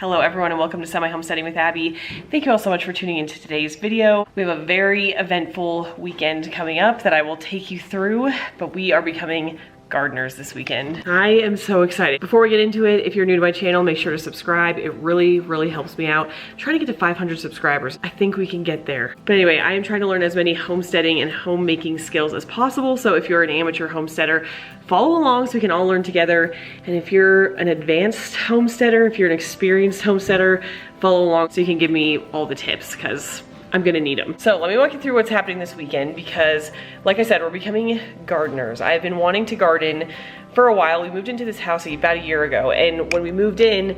Hello everyone and welcome to Semi Homesteading with Abby. Thank you all so much for tuning into today's video. We have a very eventful weekend coming up that I will take you through, but we are becoming gardeners this weekend. I am so excited. Before we get into it, if you're new to my channel, make sure to subscribe. It really helps me out. I'm trying to get to 500 subscribers. I think we can get there. But anyway, I am trying to learn as many homesteading and homemaking skills as possible. So if you're an amateur homesteader, follow along so we can all learn together. And if you're an advanced homesteader, if you're an experienced homesteader, follow along so you can give me all the tips, because I'm gonna need them. So let me walk you through what's happening this weekend because, like I said, we're becoming gardeners. I've been wanting to garden for a while. We moved into this house about a year ago, and when we moved in,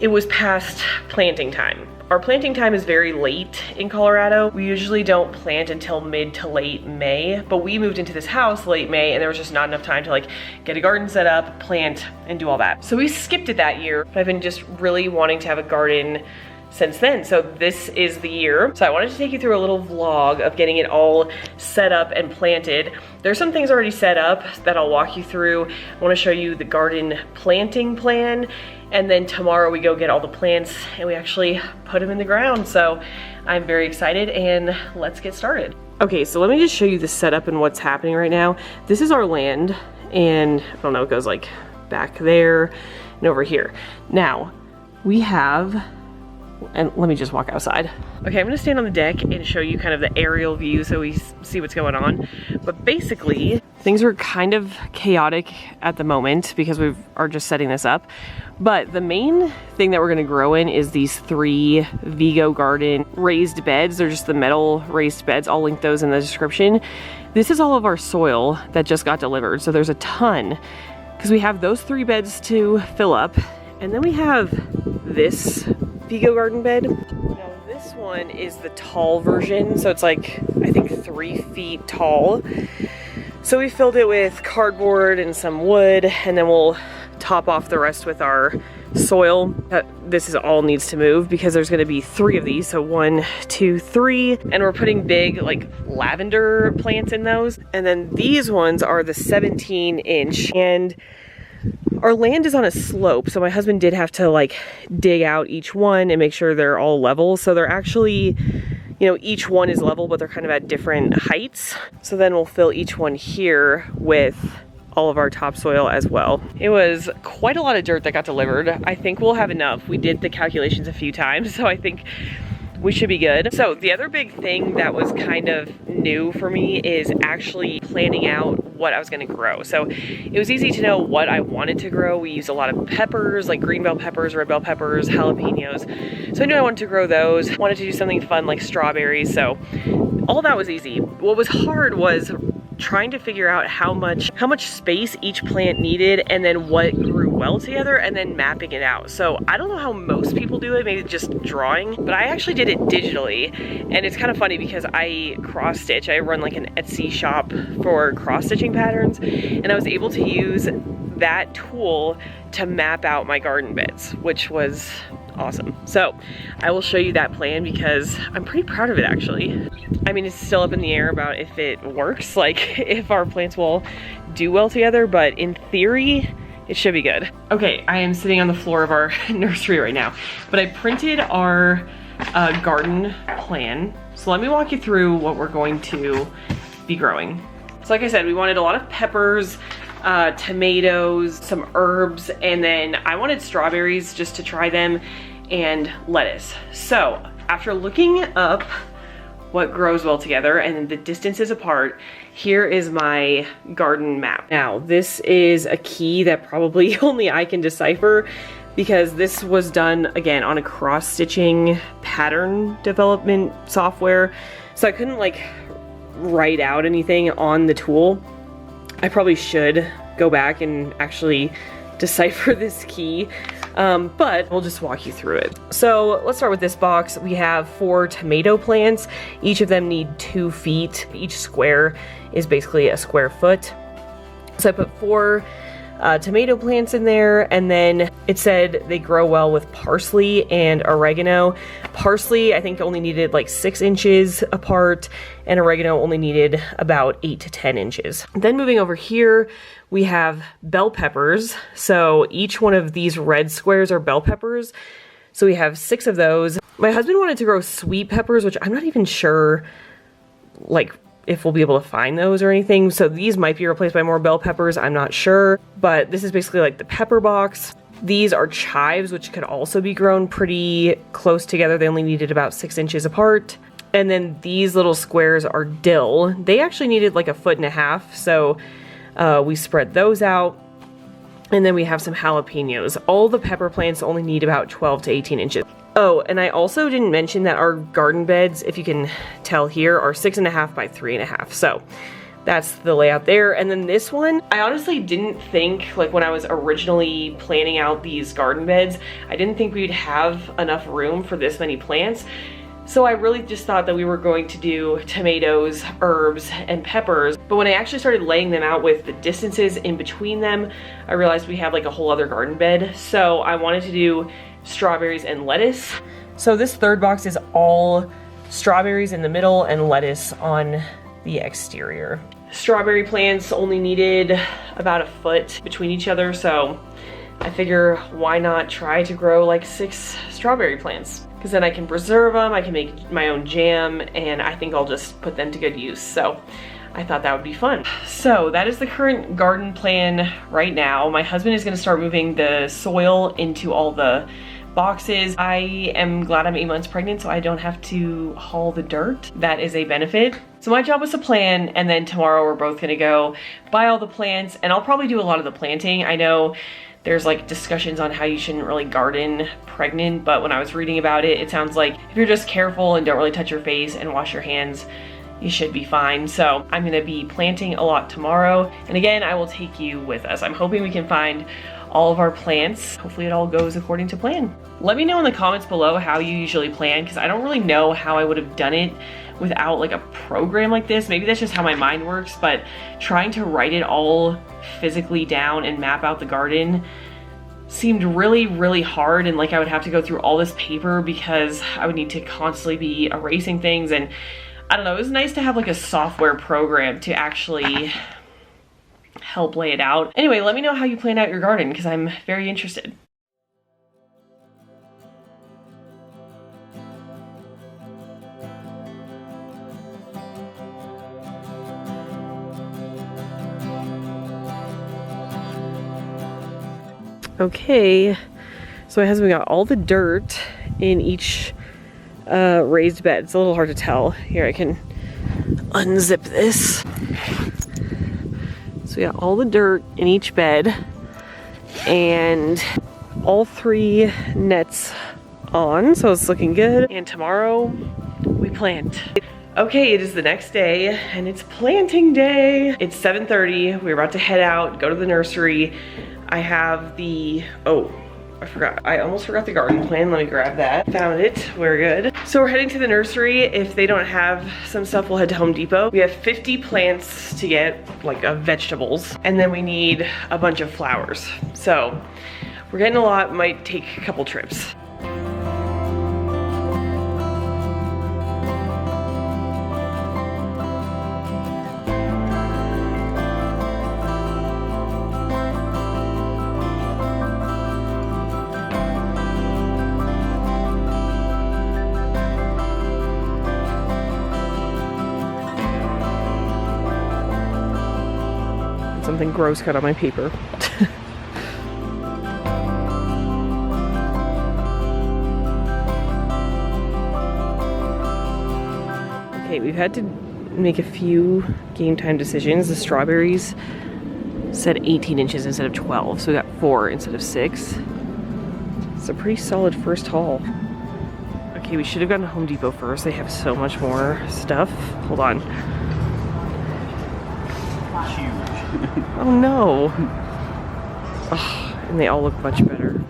it was past planting time. Our planting time is very late in Colorado. We usually don't plant until mid to late May, but we moved into this house late May and there was just not enough time to like get a garden set up, plant, and do all that. So we skipped it that year, but I've been just really wanting to have a garden since then. So this is the year. So I wanted to take you through a little vlog of getting it all set up and planted. There's some things already set up that I'll walk you through. I want to show you the garden planting plan, and then tomorrow we go get all the plants and we actually put them in the ground. So I'm very excited, and let's get started. Okay, so let me just show you the setup and what's happening right now. This is our land, and I don't know, it goes like back there and over here. Now we have, and let me just walk outside. Okay, I'm gonna stand on the deck and show you kind of the aerial view so we see what's going on. But basically, things are kind of chaotic at the moment because we are just setting this up. But the main thing that we're gonna grow in is these 3 Vego garden raised beds. They're just the metal raised beds. I'll link those in the description. This is all of our soil that just got delivered. So there's a ton, because we have those 3 beds to fill up. And then we have this Vego garden bed. Now this one is the tall version, so it's like, I think 3 feet tall. So we filled it with cardboard and some wood, and then we'll top off the rest with our soil. This is all needs to move because there's gonna be 3 of these, so 1, 2, 3, and we're putting big like lavender plants in those. And then these ones are the 17-inch, and our land is on a slope, so my husband did have to like dig out each one and make sure they're all level. So they're actually, you know, each one is level, but they're kind of at different heights. So then we'll fill each one here with all of our topsoil as well. It was quite a lot of dirt that got delivered. I think we'll have enough. We did the calculations a few times, so I think we should be good. So the other big thing that was kind of new for me is actually planning out what I was gonna grow. So it was easy to know what I wanted to grow. We used a lot of peppers, like green bell peppers, red bell peppers, jalapenos. So I knew I wanted to grow those. Wanted to do something fun like strawberries. So all that was easy. What was hard was trying to figure out how much space each plant needed, and then what grew well together, and then mapping it out. So I don't know how most people do it, maybe just drawing, but I actually did it digitally. And it's kind of funny because I cross stitch. I run like an Etsy shop for cross stitching patterns, and I was able to use that tool to map out my garden beds, which was awesome. So I will show you that plan because I'm pretty proud of it actually. I mean, it's still up in the air about if it works, like if our plants will do well together, but in theory, it should be good. Okay, I am sitting on the floor of our nursery right now, but I printed our garden plan. So let me walk you through what we're going to be growing. So like I said, we wanted a lot of peppers, tomatoes, some herbs, and then I wanted strawberries just to try them, and lettuce. So after looking up what grows well together and the distances apart, here is my garden map. Now this is a key that probably only I can decipher because this was done again on a cross-stitching pattern development software. So I couldn't like write out anything on the tool. I probably should go back and actually decipher this key, but we'll just walk you through it. So let's start with this box. We have 4 tomato plants. Each of them need 2 feet. Each square is basically a square foot. So I put 4 tomato plants in there, and then it said they grow well with parsley and oregano. Parsley, I think, only needed like 6 inches apart, and oregano only needed about 8 to 10 inches. Then moving over here, we have bell peppers. So each one of these red squares are bell peppers. So we have 6 of those. My husband wanted to grow sweet peppers, which I'm not even sure, like, if we'll be able to find those or anything. So these might be replaced by more bell peppers, I'm not sure. But this is basically like the pepper box. These are chives, which could also be grown pretty close together. They only needed about 6 inches apart. And then these little squares are dill. They actually needed like 1.5 feet, so we spread those out. And then we have some jalapenos. All the pepper plants only need about 12 to 18 inches. Oh, and I also didn't mention that our garden beds, if you can tell here, are 6.5 by 3.5. So that's the layout there. And then this one, I honestly didn't think, like when I was originally planning out these garden beds, I didn't think we'd have enough room for this many plants. So I really just thought that we were going to do tomatoes, herbs, and peppers. But when I actually started laying them out with the distances in between them, I realized we have like a whole other garden bed. So I wanted to do strawberries and lettuce. So this third box is all strawberries in the middle and lettuce on the exterior. Strawberry plants only needed about 1 foot between each other, so I figure why not try to grow like 6 strawberry plants? Because then I can preserve them, I can make my own jam, and I think I'll just put them to good use. So I thought that would be fun. So that is the current garden plan right now. My husband is gonna start moving the soil into all the boxes. I am glad I'm 8 months pregnant, so I don't have to haul the dirt. That is a benefit. So my job was to plan, and then tomorrow we're both gonna go buy all the plants, and I'll probably do a lot of the planting. I know there's like discussions on how you shouldn't really garden pregnant, but when I was reading about it, it sounds like if you're just careful and don't really touch your face and wash your hands, you should be fine. So I'm gonna be planting a lot tomorrow. And again, I will take you with us. I'm hoping we can find all of our plants. Hopefully it all goes according to plan. Let me know in the comments below how you usually plan, because I don't really know how I would have done it without like a program like this. Maybe that's just how my mind works, but trying to write it all physically down and map out the garden seemed really, really hard, and like I would have to go through all this paper because I would need to constantly be erasing things, and I don't know, it was nice to have like a software program to actually help lay it out. Anyway, let me know how you plan out your garden because I'm very interested. Okay, so my husband got all the dirt in each raised bed. It's a little hard to tell. Here, I can unzip this. So we got all the dirt in each bed and all 3 nets on, so it's looking good. And tomorrow we plant. Okay, it is the next day and it's planting day. It's 7:30. We're about to head out, go to the nursery. I have the, oh, I forgot. I almost forgot the garden plan. Let me grab that. Found it. We're good. So we're heading to the nursery. If they don't have some stuff, we'll head to Home Depot. We have 50 plants to get, like vegetables, and then we need a bunch of flowers. So we're getting a lot. Might take a couple trips. Something gross cut on my paper. Okay, we've had to make a few game time decisions. The strawberries said 18 inches instead of 12, so we got 4 instead of 6. It's a pretty solid first haul. Okay, we should have gone to Home Depot first. They have so much more stuff. Hold on. Oh no. Oh, and they all look much better.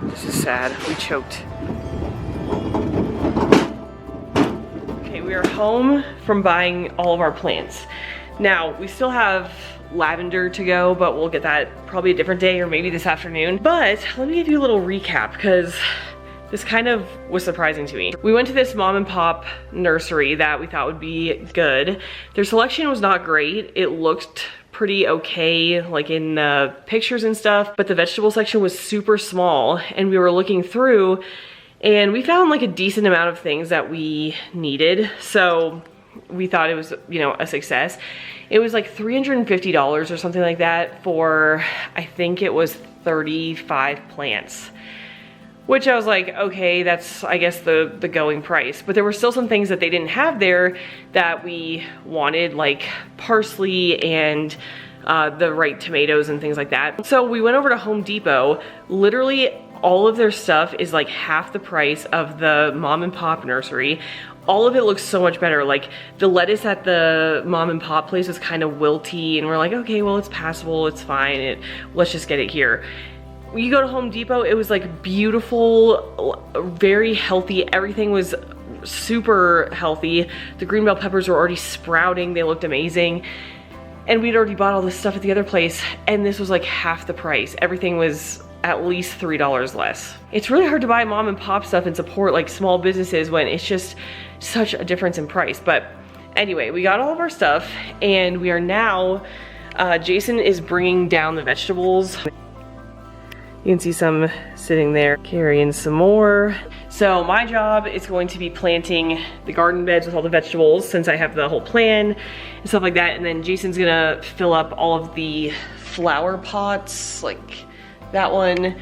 This is sad. We choked. Okay, we are home from buying all of our plants. Now, we still have lavender to go, but we'll get that probably a different day or maybe this afternoon. But let me give you a little recap because this kind of was surprising to me. We went to this mom and pop nursery that we thought would be good. Their selection was not great. It looked pretty okay, like in the pictures and stuff, but the vegetable section was super small, and we were looking through And we found like a decent amount of things that we needed. So we thought it was, you know, a success. It was like $350 or something like that for, I think it was 35 plants. Which I was like, okay, that's, I guess, the going price. But there were still some things that they didn't have there that we wanted, like parsley and the right tomatoes and things like that. So we went over to Home Depot. Literally all of their stuff is like half the price of the mom and pop nursery. All of it looks so much better. Like the lettuce at the mom and pop place was kind of wilty, and we're like, okay, well, it's passable, it's fine, let's just get it here. You go to Home Depot, it was like beautiful, very healthy. Everything was super healthy. The green bell peppers were already sprouting. They looked amazing. And we'd already bought all this stuff at the other place, and this was like half the price. Everything was at least $3 less. It's really hard to buy mom and pop stuff and support like small businesses when it's just such a difference in price. But anyway, we got all of our stuff, and we are now, Jason is bringing down the vegetables. You can see some sitting there, carrying some more. So my job is going to be planting the garden beds with all the vegetables, since I have the whole plan and stuff like that. And then Jason's gonna fill up all of the flower pots, like that one,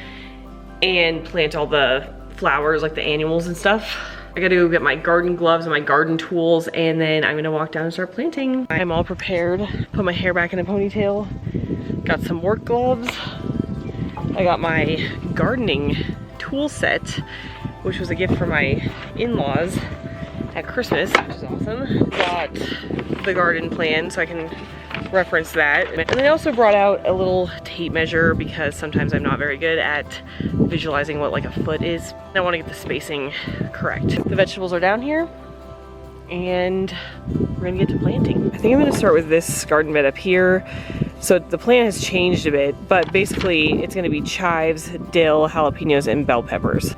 and plant all the flowers, like the annuals and stuff. I gotta go get my garden gloves and my garden tools, and then I'm gonna walk down and start planting. I'm all prepared. Put my hair back in a ponytail. Got some work gloves. I got my gardening tool set, which was a gift from my in-laws at Christmas, which is awesome. Got the garden plan so I can reference that. And then I also brought out a little tape measure, because sometimes I'm not very good at visualizing what like a foot is. I want to get the spacing correct. The vegetables are down here, and we're gonna get to planting. I think I'm gonna start with this garden bed up here. So the plan has changed a bit, but basically it's gonna be chives, dill, jalapenos, and bell peppers.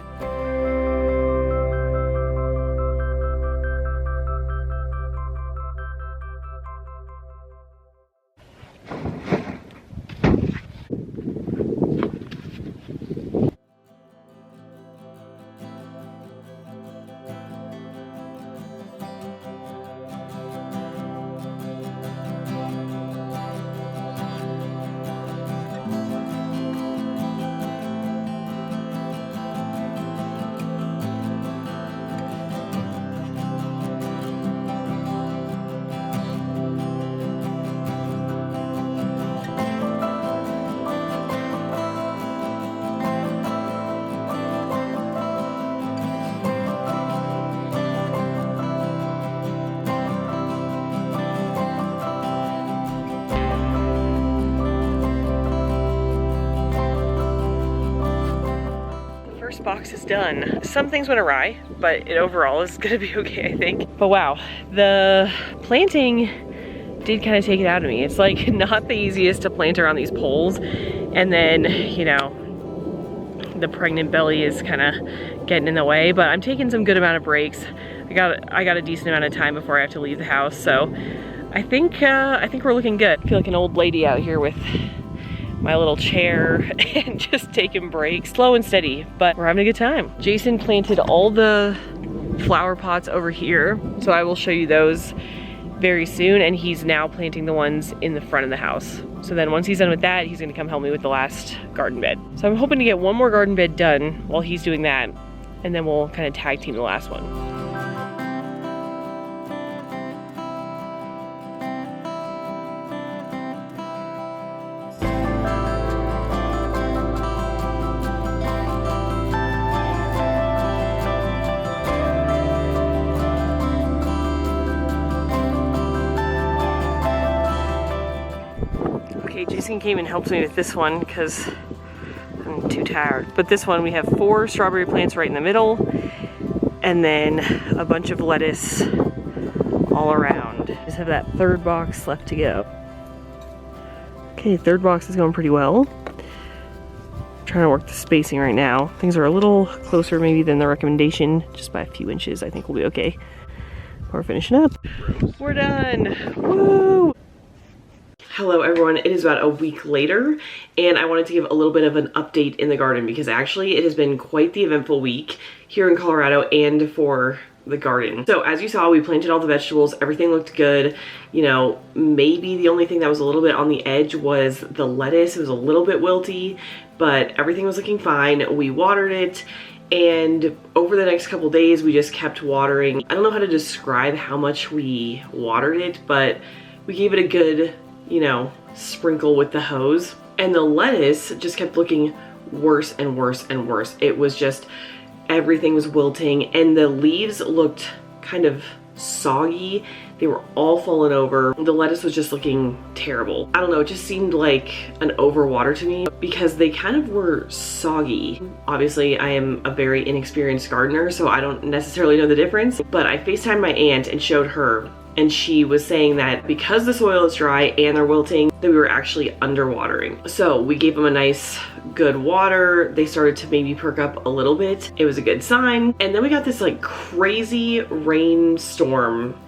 Box is done. Some things went awry, but it overall is gonna be okay, I think. But wow, the planting did kind of take it out of me. It's like not the easiest to plant around these poles, and then, you know, the pregnant belly is kind of getting in the way, but I'm taking some good amount of breaks. I got a decent amount of time before I have to leave the house, so I think we're looking good. I feel like an old lady out here with my little chair and just taking breaks. Slow and steady, but we're having a good time. Jason planted all the flower pots over here, so I will show you those very soon, and he's now planting the ones in the front of the house. So then once he's done with that, he's gonna come help me with the last garden bed. So I'm hoping to get one more garden bed done while he's doing that, and then we'll kind of tag team the last one. Jason came and helped me with this one because I'm too tired. But this one, we have 4 strawberry plants right in the middle, and then a bunch of lettuce all around. Just have that third box left to go. Okay, third box is going pretty well. I'm trying to work the spacing right now. Things are a little closer maybe than the recommendation, just by a few inches. I think we'll be okay. We're finishing up. We're done. Woo! Hello everyone, it is about a week later and I wanted to give a little bit of an update in the garden because actually it has been quite the eventful week here in Colorado and for the garden. So as you saw, we planted all the vegetables, everything looked good. You know, maybe the only thing that was a little bit on the edge was the lettuce. It was a little bit wilty, but everything was looking fine. We watered it, and over the next couple days we just kept watering. I don't know how to describe how much we watered it, but we gave it a good, you know, sprinkle with the hose. And the lettuce just kept looking worse and worse and worse. It was just, everything was wilting and the leaves looked kind of soggy. They were all falling over. The lettuce was just looking terrible. I don't know, it just seemed like an overwater to me because they kind of were soggy. Obviously, I am a very inexperienced gardener, so I don't necessarily know the difference, but I FaceTimed my aunt and showed her, and she was saying that because the soil is dry and they're wilting, that we were actually underwatering. So we gave them a nice good water. They started to maybe perk up a little bit. It was a good sign. And then we got this like crazy rainstorm,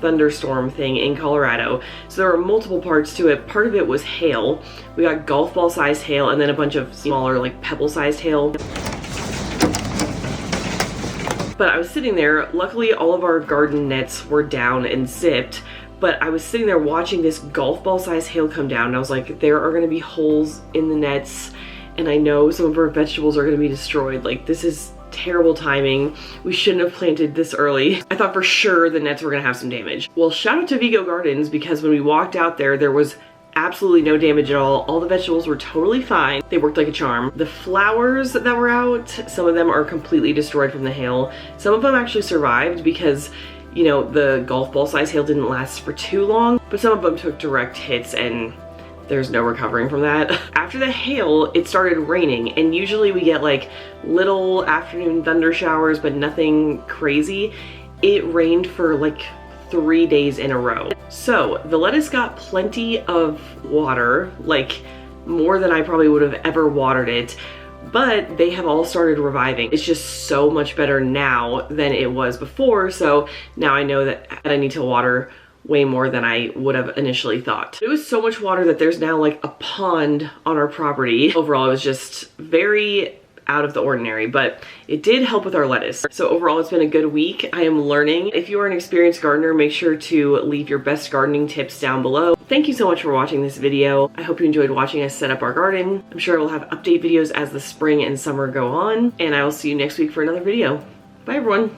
thunderstorm thing in Colorado. So there were multiple parts to it. Part of it was hail. We got golf ball sized hail and then a bunch of smaller like pebble sized hail. But I was sitting there, luckily all of our garden nets were down and zipped, but I was sitting there watching this golf ball size hail come down and I was like, there are gonna be holes in the nets and I know some of our vegetables are gonna be destroyed. Like, this is terrible timing. We shouldn't have planted this early. I thought for sure the nets were gonna have some damage. Well, shout out to Vego Gardens because when we walked out there was absolutely no damage at all. All the vegetables were totally fine. They worked like a charm. The flowers that were out, some of them are completely destroyed from the hail. Some of them actually survived because, you know, the golf ball size hail didn't last for too long, but some of them took direct hits and there's no recovering from that. After the hail, it started raining, and usually we get like little afternoon thunder showers, but nothing crazy. It rained for like 3 days in a row. So the lettuce got plenty of water, like more than I probably would have ever watered it, but they have all started reviving. It's just so much better now than it was before. So now I know that I need to water way more than I would have initially thought. It was so much water that there's now like a pond on our property. Overall, it was just very out of the ordinary, but it did help with our lettuce. So overall, it's been a good week. I am learning. If you are an experienced gardener, make sure to leave your best gardening tips down below. Thank you so much for watching this video. I hope you enjoyed watching us set up our garden. I'm sure we'll have update videos as the spring and summer go on, and I will see you next week for another video. Bye everyone.